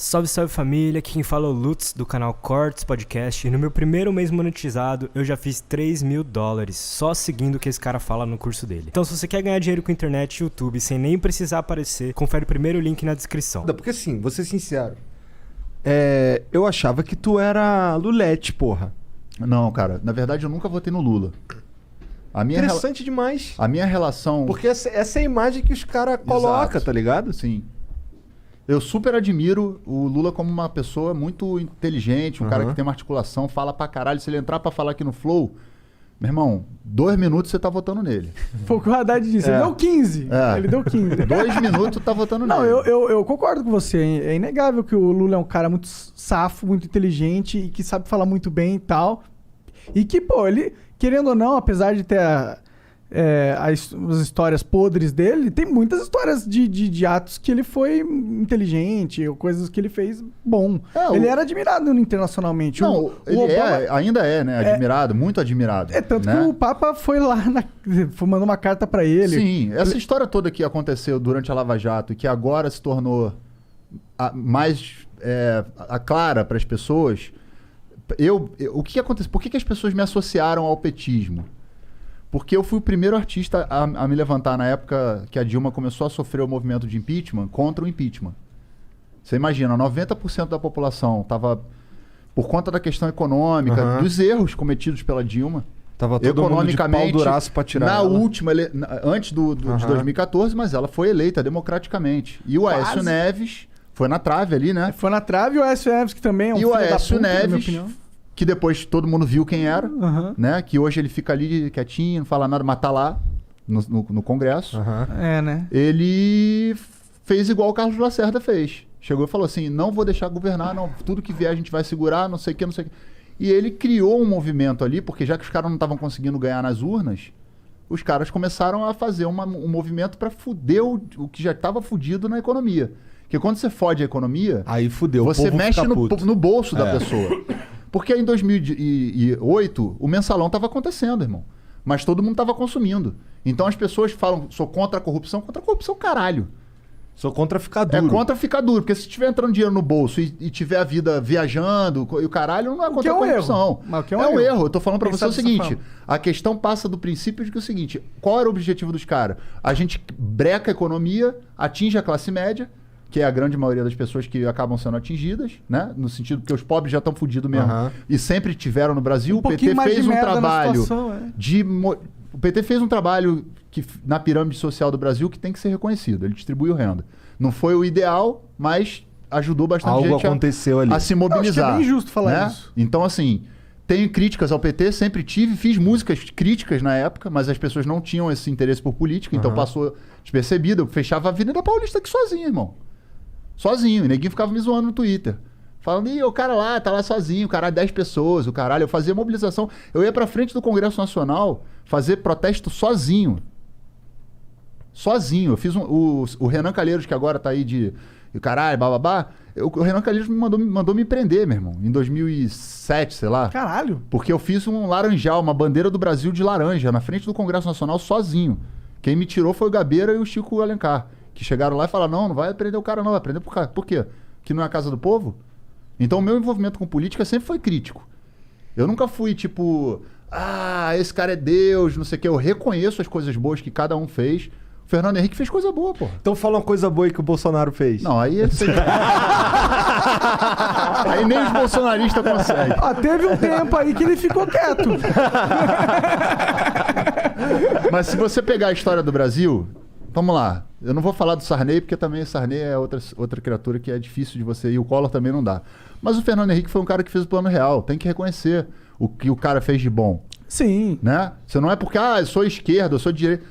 Salve, salve família, aqui quem fala é o Lutz do canal Cortes Podcast e no meu primeiro mês monetizado eu já fiz $3.000 só seguindo o que esse cara fala no curso dele. Então se você quer ganhar dinheiro com internet e YouTube sem nem precisar aparecer, confere o primeiro link na descrição. Porque assim, vou ser sincero, eu achava que tu era Lulete, porra. Não, cara, na verdade eu nunca votei no Lula. Interessante demais. A minha relação... Porque essa é a imagem que os caras colocam, tá ligado? Sim. Eu super admiro o Lula como uma pessoa muito inteligente, um cara que tem uma articulação, fala pra caralho. Se ele entrar pra falar aqui no Flow, meu irmão, 2 minutos você tá votando nele. Foi o que o Haddad disse, ele deu 15. Ele deu 15. 2 minutos tá votando nele. Não, eu concordo com você. É inegável que o Lula é um cara muito safo, muito inteligente e que sabe falar muito bem e tal. E que, pô, ele, querendo ou não, apesar de ter as histórias podres dele, tem muitas histórias de atos que ele foi inteligente, ou coisas que ele fez bom. Ele era admirado internacionalmente. Não, ele Obama, ainda é, né? Admirado, muito admirado. Tanto né? que o Papa foi lá, mandou uma carta pra ele. Sim, essa história toda que aconteceu durante a Lava Jato e que agora se tornou mais clara para as pessoas. O que aconteceu? Por que as pessoas me associaram ao petismo? Porque eu fui o primeiro artista a me levantar na época que a Dilma começou a sofrer o movimento de impeachment contra o impeachment. Você imagina, 90% da população estava, por conta da questão econômica, dos erros cometidos pela Dilma. Tava todo mundo de pau duraço pra tirar ela. Antes de 2014, mas ela foi eleita democraticamente. E o Aécio Neves foi na trave ali, né? Foi na trave, e o Aécio Neves, que também é um filho da puta, na minha Neves, opinião. que depois todo mundo viu quem era, né? Que hoje ele fica ali quietinho, não fala nada, mas tá lá no Congresso. Né? Ele fez igual o Carlos Lacerda fez. Chegou e falou assim, não vou deixar governar, não, tudo que vier a gente vai segurar, não sei o que, não sei o que. E ele criou um movimento ali, porque já que os caras não estavam conseguindo ganhar nas urnas, os caras começaram a fazer um movimento para fuder o que já estava fudido na economia. Porque quando você fode a economia, aí fudeu, você o povo mexe fica no bolso da pessoa. Porque em 2008, o mensalão estava acontecendo, irmão. Mas todo mundo estava consumindo. Então as pessoas falam, sou contra a corrupção. Contra a corrupção, caralho. Sou contra ficar duro. É contra ficar duro. Porque se tiver entrando dinheiro no bolso e tiver a vida viajando e o caralho, não é contra a corrupção. É um erro. Eu tô falando pra você o seguinte. A questão passa do princípio de que é o seguinte. Qual era o objetivo dos caras? A gente breca a economia, atinge a classe média, que é a grande maioria das pessoas que acabam sendo atingidas, né? No sentido que os pobres já estão fodidos mesmo. E sempre tiveram no Brasil. O PT fez um trabalho O PT fez um trabalho na pirâmide social do Brasil que tem que ser reconhecido. Ele distribuiu renda. Não foi o ideal, mas ajudou bastante gente a se mobilizar. Acho que é bem justo falar isso. Então, assim, tenho críticas ao PT, sempre tive. Fiz músicas críticas na época, mas as pessoas não tinham esse interesse por política, então passou despercebido. Eu fechava a Avenida Paulista aqui sozinho, irmão. Sozinho. E neguinho ficava me zoando no Twitter. Falando, o cara lá, tá lá sozinho, o caralho, 10 pessoas, o caralho. Eu fazia mobilização. Eu ia pra frente do Congresso Nacional fazer protesto sozinho. Sozinho. Eu fiz o Renan Calheiros, que agora tá aí de caralho, bababá. O Renan Calheiros mandou me prender, meu irmão. Em 2007, sei lá. Caralho. Porque eu fiz um laranjal, uma bandeira do Brasil de laranja, na frente do Congresso Nacional, sozinho. Quem me tirou foi o Gabeira e o Chico Alencar. Que chegaram lá e falaram, não vai prender o cara não, vai prender por quê? Que não é a casa do povo? Então o meu envolvimento com política sempre foi crítico. Eu nunca fui tipo, esse cara é Deus, não sei o quê. Eu reconheço as coisas boas que cada um fez. O Fernando Henrique fez coisa boa, pô. Então fala uma coisa boa aí que o Bolsonaro fez. Não, aí ele aí nem os bolsonaristas conseguem. Teve um tempo aí que ele ficou quieto. Mas se você pegar a história do Brasil... Vamos lá. Eu não vou falar do Sarney, porque também o Sarney é outra criatura que é difícil de você... E o Collor também não dá. Mas o Fernando Henrique foi um cara que fez o plano real. Tem que reconhecer o que o cara fez de bom. Sim. Né? Você não é porque, eu sou esquerda, eu sou direita.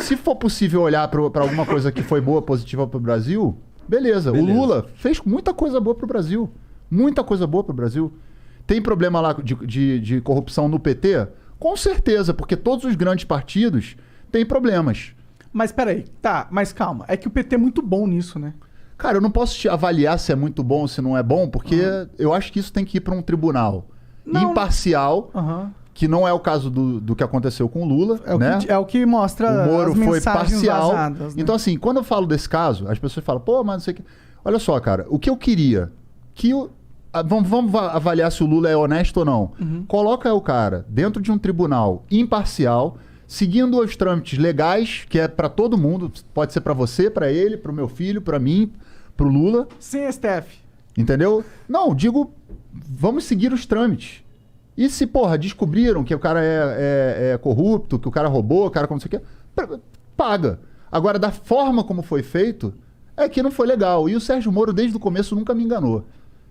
Se for possível olhar para alguma coisa que foi boa, positiva pro Brasil, beleza. O Lula fez muita coisa boa pro Brasil. Muita coisa boa pro Brasil. Tem problema lá de corrupção no PT? Com certeza, porque todos os grandes partidos têm problemas. Mas peraí, mas calma. É que o PT é muito bom nisso, né? Cara, eu não posso te avaliar se é muito bom ou se não é bom, porque eu acho que isso tem que ir para um tribunal imparcial, que não é o caso do que aconteceu com o Lula, né? É o que mostra o Moro as foi mensagens parcial. vazadas, né? Então, assim, quando eu falo desse caso, as pessoas falam, pô, mas não sei o que... Olha só, cara, o que eu queria, vamos avaliar se o Lula é honesto ou não. Coloca o cara dentro de um tribunal imparcial, seguindo os trâmites legais, que é pra todo mundo, pode ser pra você, pra ele, pro meu filho, pra mim, pro Lula. Sem STF. Entendeu? Não, digo, vamos seguir os trâmites. E se, porra, descobriram que o cara é corrupto, que o cara roubou, o cara como não sei o quê, paga. Agora, da forma como foi feito, é que não foi legal. E o Sérgio Moro, desde o começo, nunca me enganou.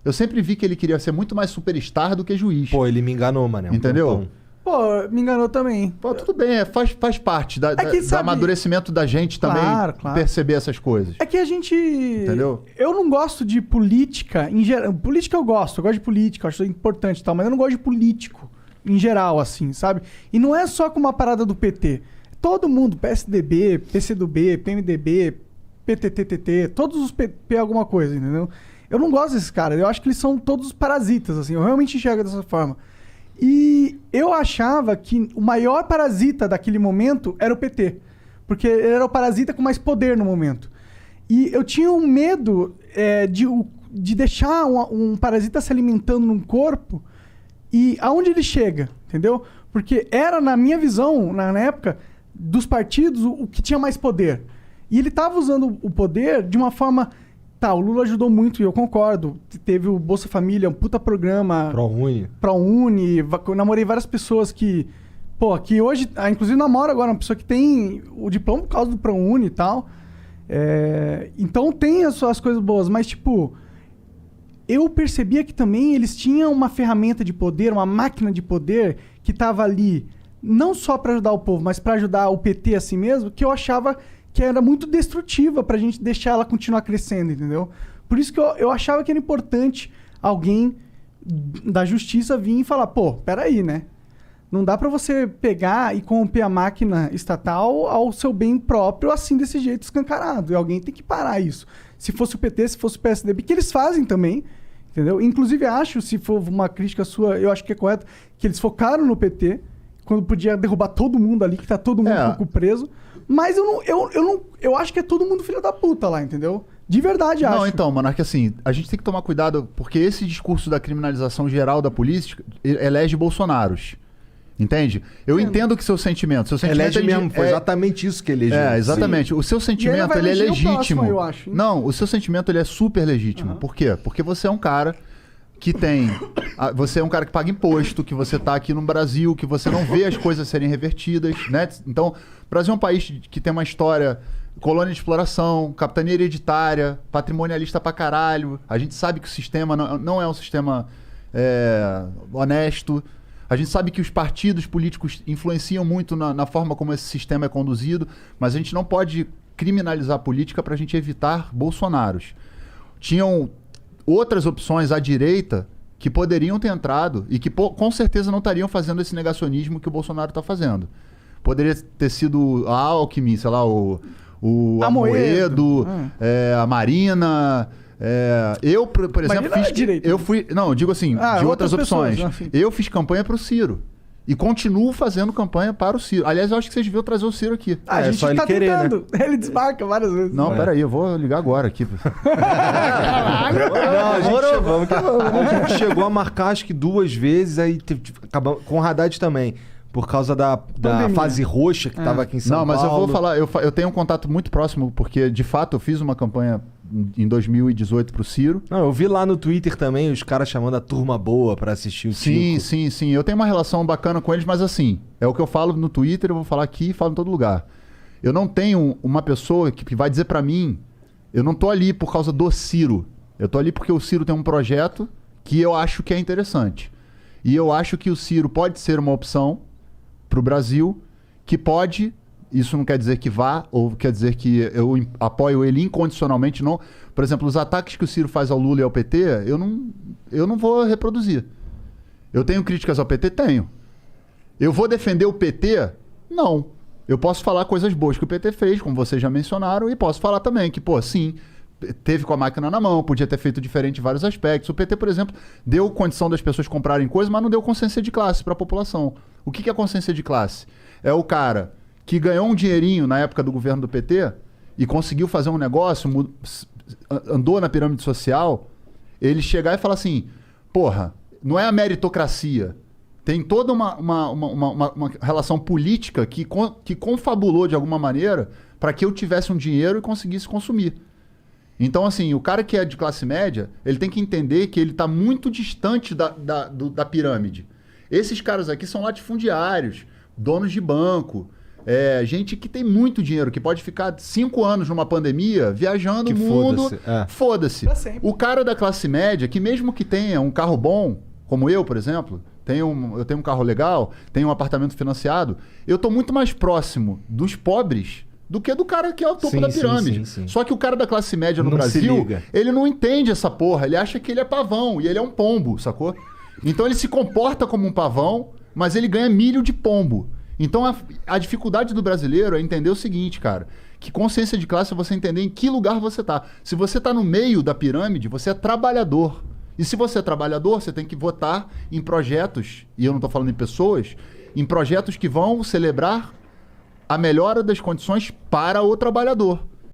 Eu sempre vi que ele queria ser muito mais superstar do que juiz. Pô, ele me enganou, mané. Entendeu? Pô, me enganou também. Pô, tudo bem, faz parte do amadurecimento da gente também Claro. perceber essas coisas. É que a gente... Entendeu? Eu não gosto de política em geral. Política eu gosto de política, eu acho importante e tal, mas eu não gosto de político em geral, assim, sabe? E não é só com uma parada do PT. Todo mundo, PSDB, PCdoB, PMDB, PTTTT, todos os PP alguma coisa, entendeu? Eu não gosto desses caras, eu acho que eles são todos parasitas, assim, eu realmente enxergo dessa forma. E eu achava que o maior parasita daquele momento era o PT. Porque ele era o parasita com mais poder no momento. E eu tinha um medo de deixar um parasita se alimentando num corpo e aonde ele chega, entendeu? Porque era, na minha visão, na época, dos partidos, o que tinha mais poder. E ele estava usando o poder de uma forma... Tá, o Lula ajudou muito e eu concordo. Teve o Bolsa Família, um puta programa. ProUni. Eu namorei várias pessoas que hoje, inclusive namoro agora uma pessoa que tem o diploma por causa do ProUni e tal. Então tem as suas coisas boas, mas tipo, eu percebia que também eles tinham uma ferramenta de poder, uma máquina de poder que tava ali não só para ajudar o povo, mas para ajudar o PT a si mesmo, que eu achava que era muito destrutiva pra gente deixar ela continuar crescendo, entendeu? Por isso que eu achava que era importante alguém da justiça vir e falar, pô, peraí, né? Não dá pra você pegar e corromper a máquina estatal ao seu bem próprio, assim, desse jeito escancarado. E alguém tem que parar isso. Se fosse o PT, se fosse o PSDB, que eles fazem também, entendeu? Inclusive, acho, se for uma crítica sua, eu acho que é correto, que eles focaram no PT, quando podia derrubar todo mundo ali, que tá todo mundo um pouco preso. Mas eu acho que é todo mundo filho da puta lá, entendeu? De verdade, acho. Não, então, Monark, assim, a gente tem que tomar cuidado, porque esse discurso da criminalização geral da política elege Bolsonaros. Entende? Eu entendo que seu sentimento elege mesmo, foi exatamente isso que elegeu. Exatamente. Sim. O seu sentimento, ele é legítimo. Próximo, eu acho, hein? Não, o seu sentimento, ele é super legítimo. Por quê? Porque você é um cara que tem... Você é um cara que paga imposto, que você tá aqui no Brasil, que você não vê as coisas serem revertidas, né? Então, o Brasil é um país que tem uma história... Colônia de exploração, capitania hereditária, patrimonialista pra caralho. A gente sabe que o sistema não é um sistema honesto. A gente sabe que os partidos políticos influenciam muito na forma como esse sistema é conduzido, mas a gente não pode criminalizar a política pra gente evitar Bolsonaros. Tinham outras opções à direita que poderiam ter entrado e que com certeza não estariam fazendo esse negacionismo que o Bolsonaro está fazendo. Poderia ter sido a Alckmin, sei lá, o Amoedo, a Marina. Eu, por exemplo, eu digo assim, de outras opções. Eu fiz campanha para o Ciro. E continuo fazendo campanha para o Ciro. Aliás, eu acho que vocês deviam trazer o Ciro aqui. A gente só ele tá querer, tentando. né? Ele desmarca várias vezes. Não, peraí, eu vou ligar agora aqui. A gente chegou a marcar acho que 2 vezes, aí acabamos com o Haddad também. Por causa da fase roxa que tava aqui em São Paulo. Não, mas eu vou falar, eu tenho um contato muito próximo, porque de fato eu fiz uma campanha em 2018 pro Ciro. Não, eu vi lá no Twitter também os caras chamando a turma boa pra assistir o Tico. Sim. Eu tenho uma relação bacana com eles, mas assim, é o que eu falo no Twitter, eu vou falar aqui e falo em todo lugar. Eu não tenho uma pessoa que vai dizer pra mim, eu não tô ali por causa do Ciro. Eu tô ali porque o Ciro tem um projeto que eu acho que é interessante. E eu acho que o Ciro pode ser uma opção pro Brasil, que pode, isso não quer dizer que vá, ou quer dizer que eu apoio ele incondicionalmente, não. Por exemplo, os ataques que o Ciro faz ao Lula e ao PT, eu não vou reproduzir. Eu tenho críticas ao PT? Tenho. Eu vou defender o PT? Não. Eu posso falar coisas boas que o PT fez, como vocês já mencionaram, e posso falar também que, sim, teve com a máquina na mão, podia ter feito diferente em vários aspectos. O PT, por exemplo, deu condição das pessoas comprarem coisas, mas não deu consciência de classe para a população. O que é consciência de classe? É o cara que ganhou um dinheirinho na época do governo do PT e conseguiu fazer um negócio, andou na pirâmide social, ele chegar e falar assim, porra, não é a meritocracia. Tem toda uma relação política que confabulou de alguma maneira para que eu tivesse um dinheiro e conseguisse consumir. Então, assim, o cara que é de classe média, ele tem que entender que ele está muito distante da pirâmide. Esses caras aqui são latifundiários, donos de banco, gente que tem muito dinheiro, que pode ficar 5 anos numa pandemia viajando o mundo. Foda-se. O cara da classe média, que mesmo que tenha um carro bom, como eu, por exemplo, eu tenho um carro legal, tenho um apartamento financiado, eu tô muito mais próximo dos pobres do que do cara que é o topo da pirâmide. Sim. Só que o cara da classe média no Brasil, ele não entende essa porra, ele acha que ele é pavão e ele é um pombo, sacou? Então ele se comporta como um pavão, mas ele ganha milho de pombo. Então a dificuldade do brasileiro é entender o seguinte, cara, que consciência de classe é você entender em que lugar você tá. Se você tá no meio da pirâmide, você é trabalhador. E se você é trabalhador, você tem que votar em projetos, e eu não estou falando em pessoas, em projetos que vão celebrar a melhora das condições para o trabalhador.